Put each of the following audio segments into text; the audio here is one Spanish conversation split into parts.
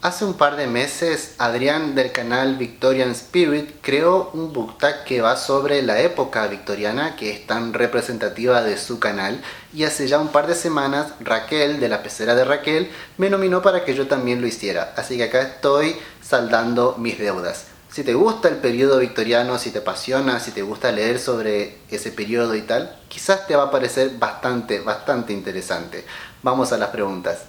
Hace un par de meses, Adrián del canal Victorian Spirit creó un book tag que va sobre la época victoriana, que es tan representativa de su canal, y hace ya un par de semanas Raquel, de la pecera de Raquel, me nominó para que yo también lo hiciera, así que acá estoy saldando mis deudas. Si te gusta el periodo victoriano, si te apasiona, si te gusta leer sobre ese periodo y tal, quizás te va a parecer bastante interesante. Vamos a las preguntas.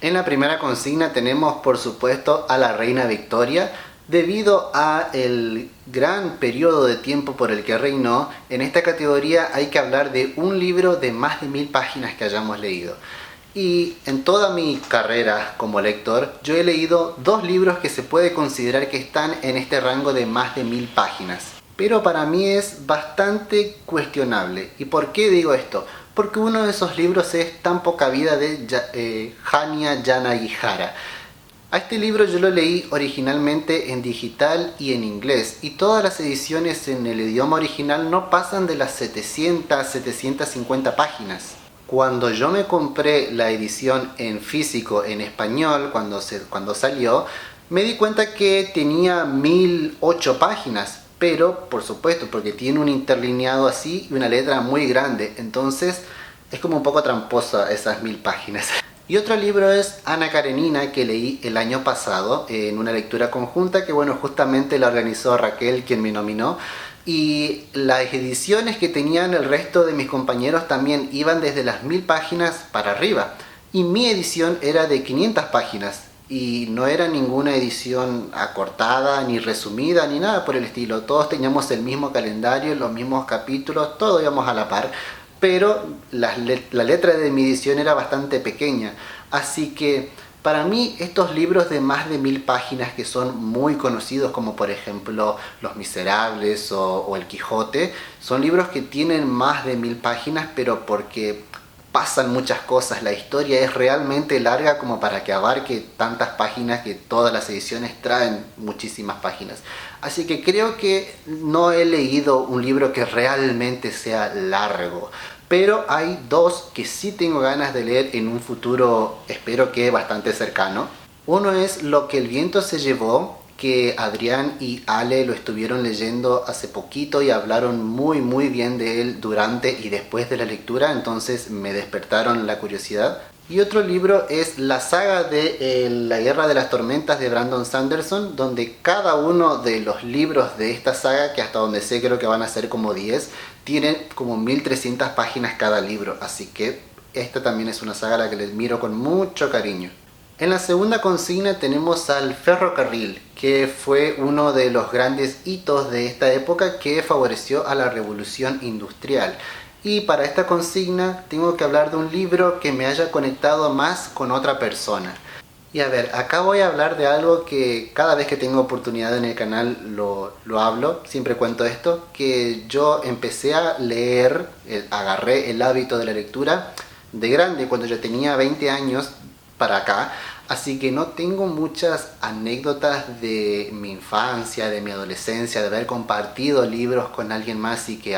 En la primera consigna tenemos por supuesto a la reina Victoria. Debido a el gran periodo de tiempo por el que reinó, en esta categoría hay que hablar de un libro de más de 1000 páginas que hayamos leído. Y en toda mi carrera como lector, yo he leído dos libros que se puede considerar que están en este rango de más de 1000 páginas. Pero para mí es bastante cuestionable. ¿Y por qué digo esto? Porque uno de esos libros es Tan poca vida de Hanya Yanagihara. A este libro yo lo leí originalmente en digital y en inglés, y todas las ediciones en el idioma original no pasan de las 750 páginas. Cuando yo me compré la edición en físico en español, cuando salió, me di cuenta que tenía 1008 páginas, pero por supuesto porque tiene un interlineado así y una letra muy grande, entonces es como un poco tramposa esas 1000 páginas. Y otro libro es Ana Karenina, que leí el año pasado en una lectura conjunta que justamente la organizó Raquel, quien me nominó. Y las ediciones que tenían el resto de mis compañeros también iban desde las 1000 páginas para arriba. Y mi edición era de 500 páginas. Y no era ninguna edición acortada, ni resumida, ni nada por el estilo. Todos teníamos el mismo calendario, los mismos capítulos, todos íbamos a la par. Pero la letra de mi edición era bastante pequeña, así que para mí estos libros de más de 1000 páginas que son muy conocidos, como por ejemplo Los Miserables o El Quijote, son libros que tienen más de 1000 páginas, pero porque pasan muchas cosas, la historia es realmente larga como para que abarque tantas páginas, que todas las ediciones traen muchísimas páginas. Así que creo que no he leído un libro que realmente sea largo, pero hay dos que sí tengo ganas de leer en un futuro, espero que bastante cercano. Uno es Lo que el viento se llevó, que Adrián y Ale lo estuvieron leyendo hace poquito y hablaron muy bien de él durante y después de la lectura, entonces me despertaron la curiosidad. Y otro libro es la saga de La Guerra de las Tormentas de Brandon Sanderson, donde cada uno de los libros de esta saga, que hasta donde sé creo que van a ser como 10, tienen como 1300 páginas cada libro, así que esta también es una saga a la que les miro con mucho cariño. En la segunda consigna tenemos al ferrocarril, que fue uno de los grandes hitos de esta época que favoreció a la revolución industrial. Y para esta consigna tengo que hablar de un libro que me haya conectado más con otra persona. Y a ver, acá voy a hablar de algo que cada vez que tengo oportunidad en el canal lo hablo, siempre cuento esto, que yo empecé a leer, agarré el hábito de la lectura de grande, cuando yo tenía 20 años para acá, así que no tengo muchas anécdotas de mi infancia, de mi adolescencia, de haber compartido libros con alguien más y que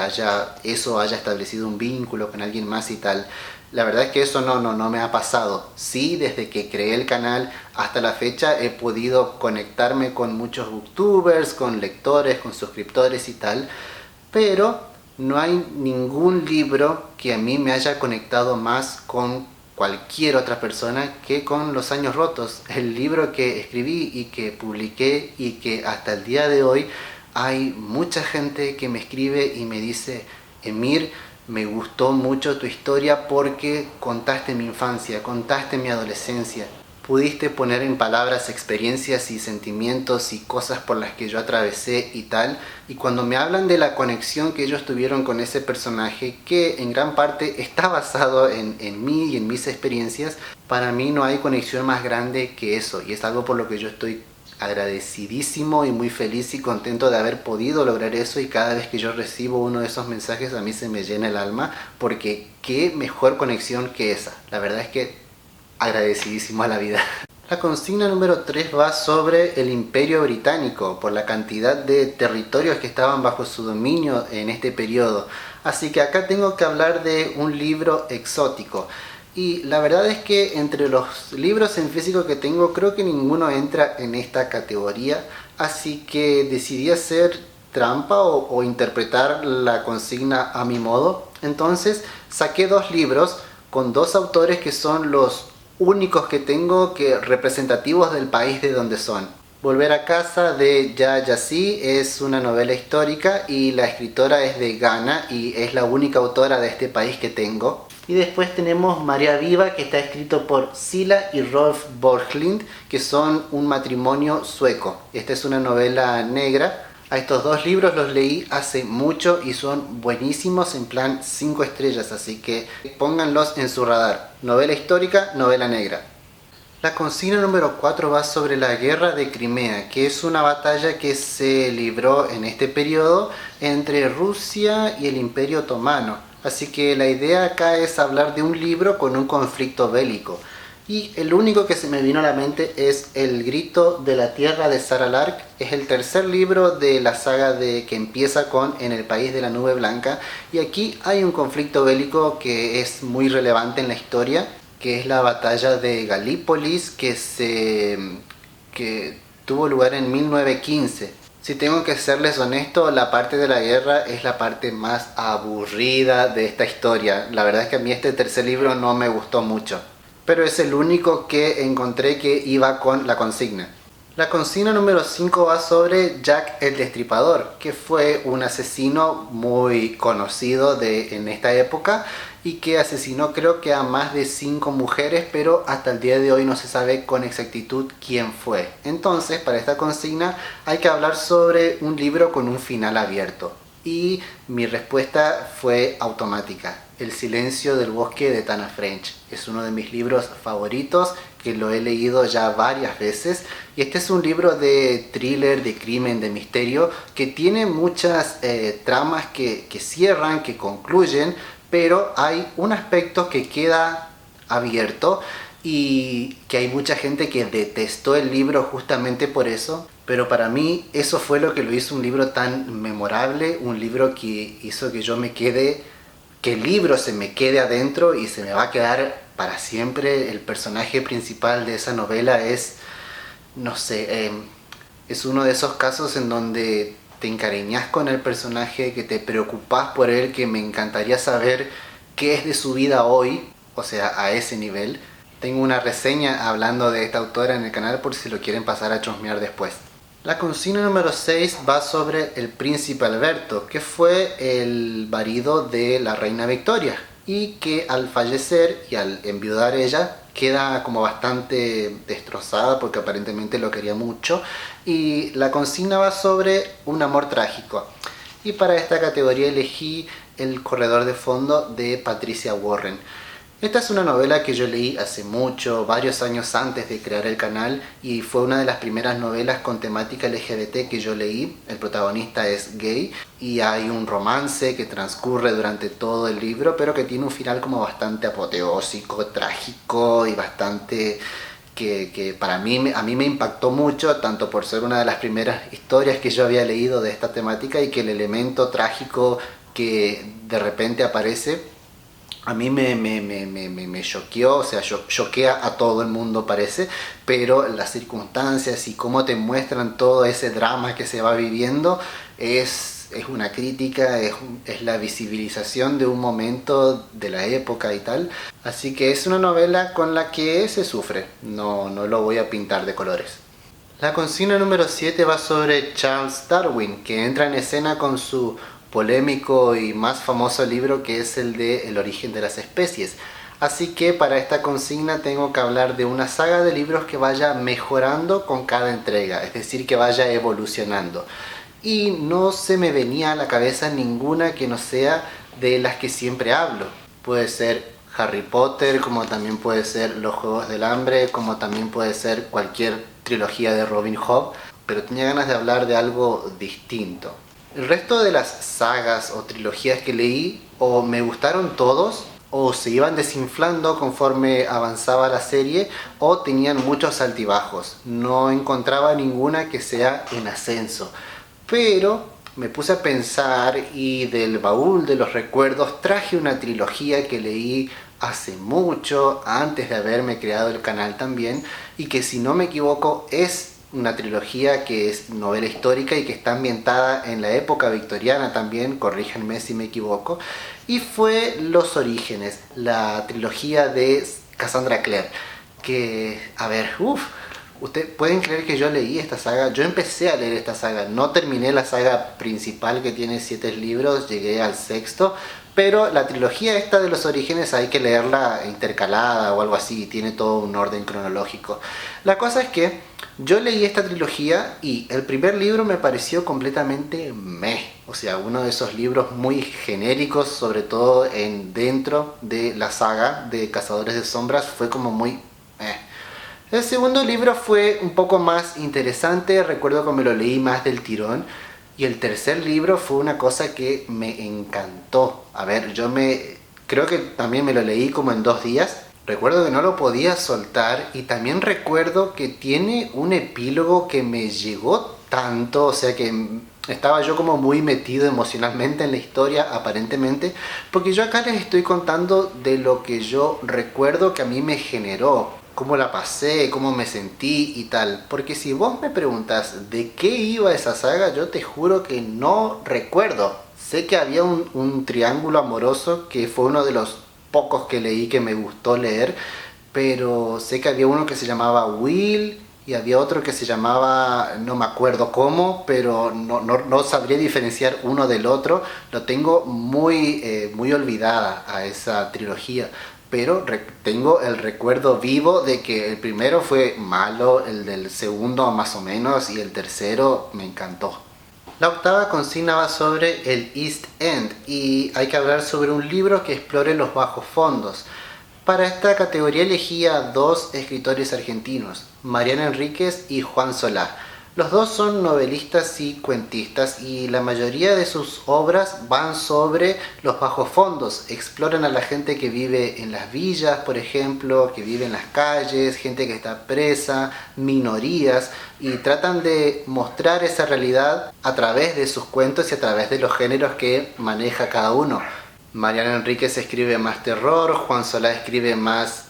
eso haya establecido un vínculo con alguien más y tal. La verdad es que eso no me ha pasado. Sí, desde que creé el canal hasta la fecha he podido conectarme con muchos booktubers, con lectores, con suscriptores y tal, pero no hay ningún libro que a mí me haya conectado más con cualquier otra persona que con Los Años Rotos, el libro que escribí y que publiqué y que hasta el día de hoy hay mucha gente que me escribe y me dice: Emir, me gustó mucho tu historia porque contaste mi infancia, contaste mi adolescencia, pudiste poner en palabras experiencias y sentimientos y cosas por las que yo atravesé y tal. Y cuando me hablan de la conexión que ellos tuvieron con ese personaje, que en gran parte está basado en mí y en mis experiencias, para mí no hay conexión más grande que eso, y es algo por lo que yo estoy agradecidísimo y muy feliz y contento de haber podido lograr eso. Y cada vez que yo recibo uno de esos mensajes, a mí se me llena el alma, porque qué mejor conexión que esa. La verdad es que agradecidísimo a la vida. La consigna número 3 va sobre el Imperio Británico, por la cantidad de territorios que estaban bajo su dominio en este periodo. Así que acá tengo que hablar de un libro exótico. Y la verdad es que entre los libros en físico que tengo, creo que ninguno entra en esta categoría. Así que decidí hacer trampa o interpretar la consigna a mi modo. Entonces saqué dos libros con dos autores que son los únicos que tengo que representativos del país de donde son. Volver a casa de Ya Yací es una novela histórica y la escritora es de Ghana y es la única autora de este país que tengo. Y después tenemos María Viva, que está escrito por Sila y Rolf Borglind, que son un matrimonio sueco. Esta es una novela negra. A estos dos libros los leí hace mucho y son buenísimos, en plan 5 estrellas, así que pónganlos en su radar. Novela histórica, novela negra. La consigna número 4 va sobre la guerra de Crimea, que es una batalla que se libró en este periodo entre Rusia y el Imperio Otomano. Así que la idea acá es hablar de un libro con un conflicto bélico. Y el único que se me vino a la mente es El grito de la tierra de Sara Lark. Es el tercer libro de la saga que empieza con En el país de la nube blanca. Y aquí hay un conflicto bélico que es muy relevante en la historia, que es la batalla de Galípolis, que tuvo lugar en 1915. Si tengo que serles honesto, la parte de la guerra es la parte más aburrida de esta historia. La verdad es que a mí este tercer libro no me gustó mucho, pero es el único que encontré que iba con la consigna. La consigna número 5 va sobre Jack el Destripador, que fue un asesino muy conocido en esta época y que asesinó creo que a más de 5 mujeres, pero hasta el día de hoy no se sabe con exactitud quién fue. Entonces, para esta consigna hay que hablar sobre un libro con un final abierto. Y mi respuesta fue automática. El silencio del bosque de Tana French. Es uno de mis libros favoritos, que lo he leído ya varias veces. Y este es un libro de thriller, de crimen, de misterio, que tiene muchas tramas que cierran, que concluyen, pero hay un aspecto que queda abierto y que hay mucha gente que detestó el libro justamente por eso. Pero para mí eso fue lo que lo hizo un libro tan memorable, un libro que hizo que yo me quede, que el libro se me quede adentro y se me va a quedar para siempre. El personaje principal de esa novela es, no sé, es uno de esos casos en donde te encariñas con el personaje, que te preocupas por él, que me encantaría saber qué es de su vida hoy, o sea, a ese nivel. Tengo una reseña hablando de esta autora en el canal por si lo quieren pasar a chusmear después. La consigna número 6 va sobre el príncipe Alberto, que fue el marido de la reina Victoria y que al fallecer y al enviudar ella queda como bastante destrozada porque aparentemente lo quería mucho, y la consigna va sobre un amor trágico. Y para esta categoría elegí El corredor de fondo de Patricia Warren. Esta es una novela que yo leí hace mucho, varios años antes de crear el canal, y fue una de las primeras novelas con temática LGBT que yo leí. El protagonista es gay y hay un romance que transcurre durante todo el libro, pero que tiene un final como bastante apoteósico, trágico y bastante que para mí, a mí me impactó mucho, tanto por ser una de las primeras historias que yo había leído de esta temática y que el elemento trágico que de repente aparece a mí me choqueó, o sea, choquea a todo el mundo parece, pero las circunstancias y cómo te muestran todo ese drama que se va viviendo es una crítica, es la visibilización de un momento de la época y tal. Así que es una novela con la que se sufre, no lo voy a pintar de colores. La consigna número 7 va sobre Charles Darwin, que entra en escena con su polémico y más famoso libro, que es el de El origen de las especies. Así que para esta consigna tengo que hablar de una saga de libros que vaya mejorando con cada entrega, es decir, que vaya evolucionando. Y no se me venía a la cabeza ninguna que no sea de las que siempre hablo. Puede ser Harry Potter, como también puede ser Los Juegos del Hambre, como también puede ser cualquier trilogía de Robin Hood, pero tenía ganas de hablar de algo distinto. El resto de las sagas o trilogías que leí o me gustaron todos o se iban desinflando conforme avanzaba la serie o tenían muchos altibajos. No encontraba ninguna que sea en ascenso. Pero me puse a pensar y del baúl de los recuerdos traje una trilogía que leí hace mucho, antes de haberme creado el canal también, y que si no me equivoco es una trilogía que es novela histórica y que está ambientada en la época victoriana también, corríjanme si me equivoco, y fue Los Orígenes, la trilogía de Cassandra Clare, que, a ver, ustedes pueden creer que yo leí esta saga, yo empecé a leer esta saga, no terminé la saga principal que tiene 7 libros, llegué al sexto, pero la trilogía esta de Los Orígenes hay que leerla intercalada o algo así, tiene todo un orden cronológico. La cosa es que yo leí esta trilogía y el primer libro me pareció completamente meh, o sea, uno de esos libros muy genéricos, sobre todo dentro de la saga de Cazadores de Sombras, fue como muy meh. El segundo libro fue un poco más interesante, recuerdo que me lo leí más del tirón. Y el tercer libro fue una cosa que me encantó. A ver, creo que también me lo leí como en 2 días. Recuerdo que no lo podía soltar y también recuerdo que tiene un epílogo que me llegó tanto, o sea que estaba yo como muy metido emocionalmente en la historia, aparentemente, porque yo acá les estoy contando de lo que yo recuerdo que a mí me generó, cómo la pasé, cómo me sentí y tal. Porque si vos me preguntas de qué iba esa saga, yo te juro que no recuerdo. Sé que había un triángulo amoroso que fue uno de los pocos que leí que me gustó leer, pero sé que había uno que se llamaba Will y había otro que se llamaba, no me acuerdo cómo, pero no sabría diferenciar uno del otro. Lo tengo muy olvidada a esa trilogía, pero tengo el recuerdo vivo de que el primero fue malo, el del segundo más o menos y el tercero me encantó. La octava consigna va sobre el East End y hay que hablar sobre un libro que explore los bajos fondos. Para esta categoría elegí a 2 escritores argentinos, Mariana Enríquez y Juan Solá. Los dos son novelistas y cuentistas y la mayoría de sus obras van sobre los bajos fondos. Exploran a la gente que vive en las villas, por ejemplo, que vive en las calles, gente que está presa, minorías, y tratan de mostrar esa realidad a través de sus cuentos y a través de los géneros que maneja cada uno. Mariana Enríquez escribe más terror, Juan Solá escribe más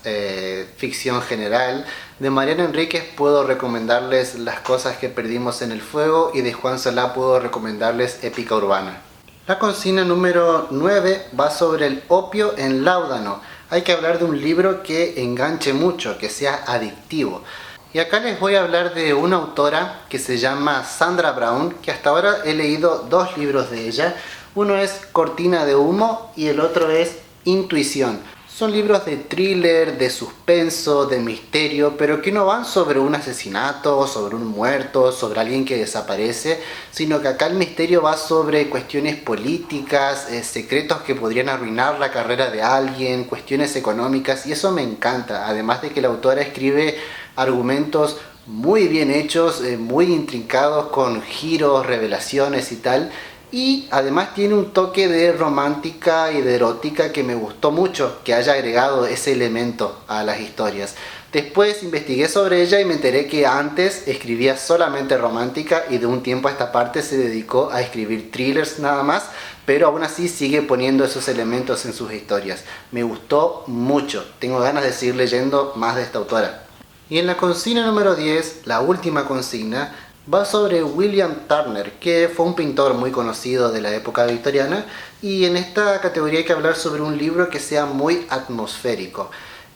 ficción general. De Mariana Enríquez puedo recomendarles Las cosas que perdimos en el fuego y de Juan Solá puedo recomendarles Épica urbana. La consigna número 9 va sobre el opio en Láudano. Hay que hablar de un libro que enganche mucho, que sea adictivo. Y acá les voy a hablar de una autora que se llama Sandra Brown, que hasta ahora he leído 2 libros de ella. Uno es Cortina de humo y el otro es Intuición. Son libros de thriller, de suspenso, de misterio, pero que no van sobre un asesinato, sobre un muerto, sobre alguien que desaparece, sino que acá el misterio va sobre cuestiones políticas, secretos que podrían arruinar la carrera de alguien, cuestiones económicas, y eso me encanta. Además de que la autora escribe argumentos muy bien hechos, muy intrincados, con giros, revelaciones y tal. Y además tiene un toque de romántica y de erótica que me gustó mucho, que haya agregado ese elemento a las historias. Después investigué sobre ella y me enteré que antes escribía solamente romántica y de un tiempo a esta parte se dedicó a escribir thrillers nada más, pero aún así sigue poniendo esos elementos en sus historias. Me gustó mucho, tengo ganas de seguir leyendo más de esta autora. Y en la consigna número 10, la última consigna, va sobre William Turner, que fue un pintor muy conocido de la época victoriana, y en esta categoría hay que hablar sobre un libro que sea muy atmosférico.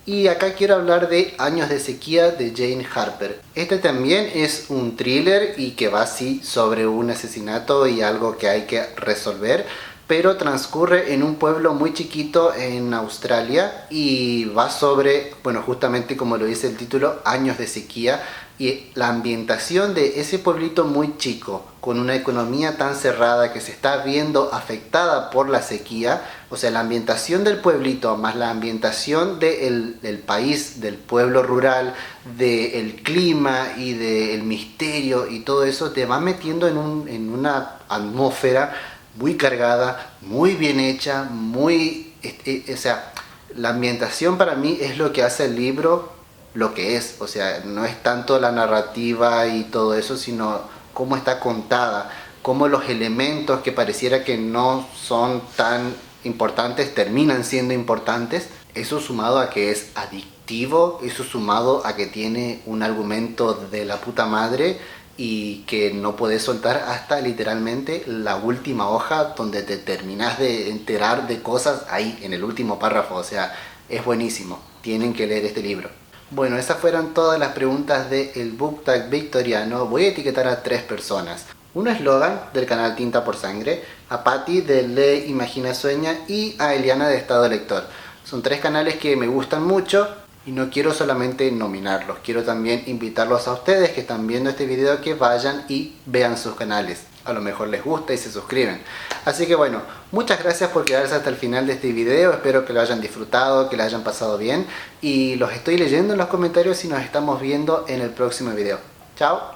Y acá quiero hablar de Años de sequía de Jane Harper. Este también es un thriller y que va así sobre un asesinato y algo que hay que resolver, pero transcurre en un pueblo muy chiquito en Australia y va sobre, bueno, justamente como lo dice el título, años de sequía, y la ambientación de ese pueblito muy chico, con una economía tan cerrada que se está viendo afectada por la sequía, o sea, la ambientación del pueblito más la ambientación del país, del pueblo rural, del clima y del misterio y todo eso te va metiendo en una atmósfera muy cargada, muy bien hecha, o sea, La ambientación para mí es lo que hace el libro lo que es, o sea, no es tanto la narrativa y todo eso, sino cómo está contada, cómo los elementos que pareciera que no son tan importantes terminan siendo importantes. Eso sumado a que es adictivo, eso sumado a que tiene un argumento de la puta madre y que no puedes soltar hasta literalmente la última hoja donde te terminas de enterar de cosas ahí en el último párrafo. O sea, es buenísimo, tienen que leer este libro. Bueno, esas fueron todas las preguntas del Book Tag victoriano. Voy a etiquetar a 3 personas. Un eslogan del canal Tinta por Sangre, a Patti de Lee Imagina Sueña y a Eliana de Estado Lector. Son 3 canales que me gustan mucho y no quiero solamente nominarlos, quiero también invitarlos a ustedes que están viendo este video que vayan y vean sus canales. A lo mejor les gusta y se suscriben. Así que bueno, muchas gracias por quedarse hasta el final de este video. Espero que lo hayan disfrutado, que lo hayan pasado bien. Y los estoy leyendo en los comentarios y nos estamos viendo en el próximo video. Chao.